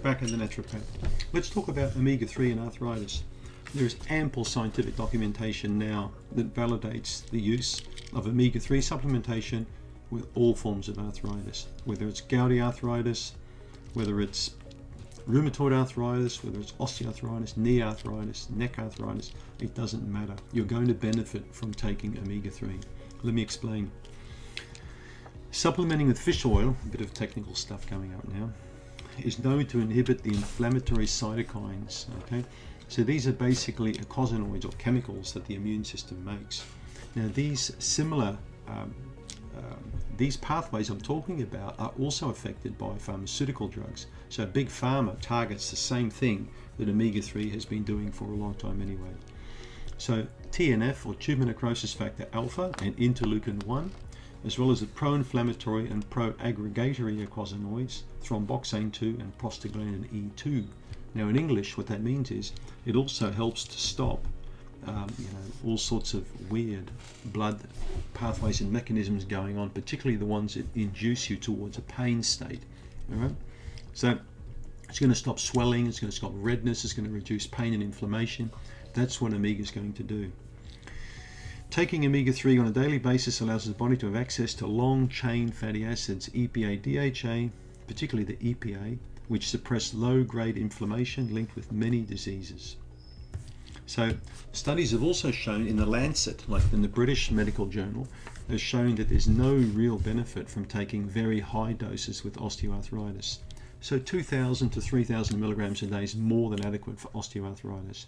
back in the naturopath. Let's talk about omega-3 and arthritis. There is ample scientific documentation now that validates the use of omega-3 supplementation with all forms of arthritis, whether it's gouty arthritis, whether it's rheumatoid arthritis, whether it's osteoarthritis, knee arthritis, neck arthritis, it doesn't matter. You're going to benefit from taking omega-3. Let me explain. Supplementing with fish oil, a bit of technical stuff coming up now, is known to inhibit the inflammatory cytokines. Okay, so these are basically eicosanoids or chemicals that the immune system makes. Now these pathways I'm talking about are also affected by pharmaceutical drugs. So Big Pharma targets the same thing that omega-3 has been doing for a long time anyway. So TNF, or tumor necrosis factor alpha, and interleukin-1, as well as the pro-inflammatory and pro-aggregatory eicosanoids, thromboxane 2 and prostaglandin E2. Now in English, what that means is it also helps to stop all sorts of weird blood pathways and mechanisms going on, particularly the ones that induce you towards a pain state. All right, so it's going to stop swelling, it's going to stop redness, it's going to reduce pain and inflammation. That's what omega is going to do. Taking omega-3 on a daily basis allows the body to have access to long-chain fatty acids, EPA, DHA, particularly the EPA, which suppress low-grade inflammation linked with many diseases. So studies have also shown in the Lancet, like in the British Medical Journal, has shown that there's no real benefit from taking very high doses with osteoarthritis. So 2,000 to 3,000 milligrams a day is more than adequate for osteoarthritis.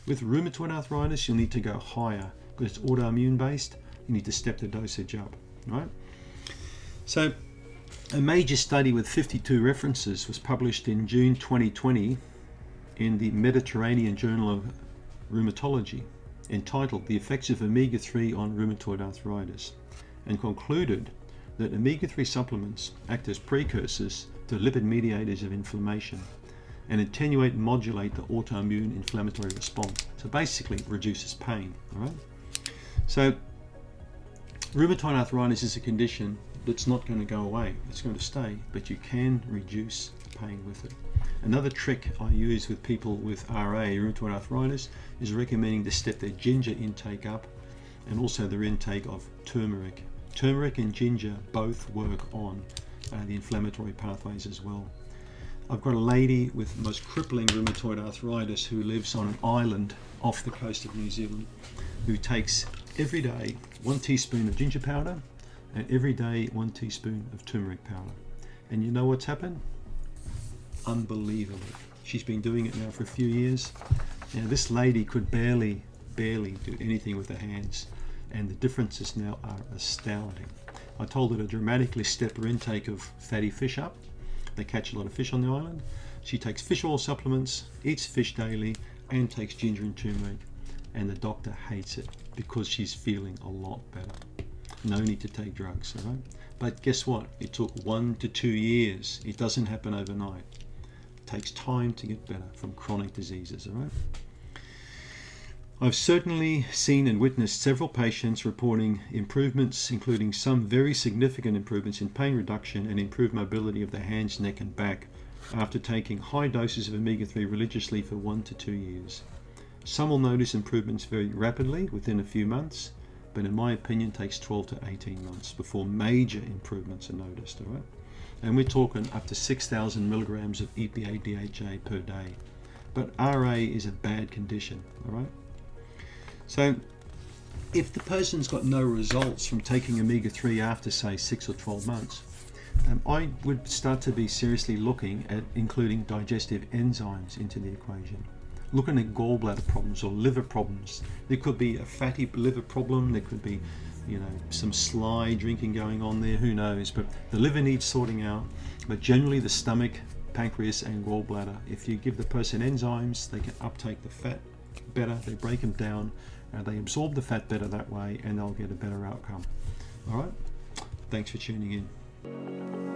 With rheumatoid arthritis, you'll need to go higher because it's autoimmune based. You need to step the dosage up, right? So a major study with 52 references was published in June 2020 in the Mediterranean Journal of Rheumatology, entitled The Effects of Omega-3 on Rheumatoid Arthritis, and concluded that omega-3 supplements act as precursors to lipid mediators of inflammation and attenuate and modulate the autoimmune inflammatory response. So basically it reduces pain. All right. So rheumatoid arthritis is a condition that's not going to go away. It's going to stay, but you can reduce the pain with it. Another trick I use with people with RA, rheumatoid arthritis, is recommending to step their ginger intake up and also their intake of turmeric. Turmeric and ginger both work on the inflammatory pathways as well. I've got a lady with the most crippling rheumatoid arthritis who lives on an island off the coast of New Zealand, who takes every day 1 teaspoon of ginger powder and every day 1 teaspoon of turmeric powder. And you know what's happened? Unbelievable. She's been doing it now for a few years. Now this lady could barely do anything with her hands, and the differences now are astounding. I told her to dramatically step her intake of fatty fish up. They catch a lot of fish on the island. She takes fish oil supplements, eats fish daily, and takes ginger and turmeric, and the doctor hates it because she's feeling a lot better. No need to take drugs, all right? But guess what? It took 1 to 2 years. It doesn't happen overnight. It takes time to get better from chronic diseases, all right? I've certainly seen and witnessed several patients reporting improvements, including some very significant improvements in pain reduction and improved mobility of the hands, neck and back after taking high doses of omega-3 religiously for 1 to 2 years. Some will notice improvements very rapidly within a few months, but in my opinion takes 12 to 18 months before major improvements are noticed, all right? And we're talking up to 6,000 milligrams of EPA DHA per day. But RA is a bad condition, all right? So if the person's got no results from taking omega-3 after say 6 or 12 months, I would start to be seriously looking at including digestive enzymes into the equation. Looking at gallbladder problems or liver problems. There could be a fatty liver problem, there could be some sly drinking going on there, who knows, but the liver needs sorting out. But generally the stomach, pancreas and gallbladder, if you give the person enzymes, they can uptake the fat better, they break them down, they absorb the fat better that way, and they'll get a better outcome. All right, thanks for tuning in.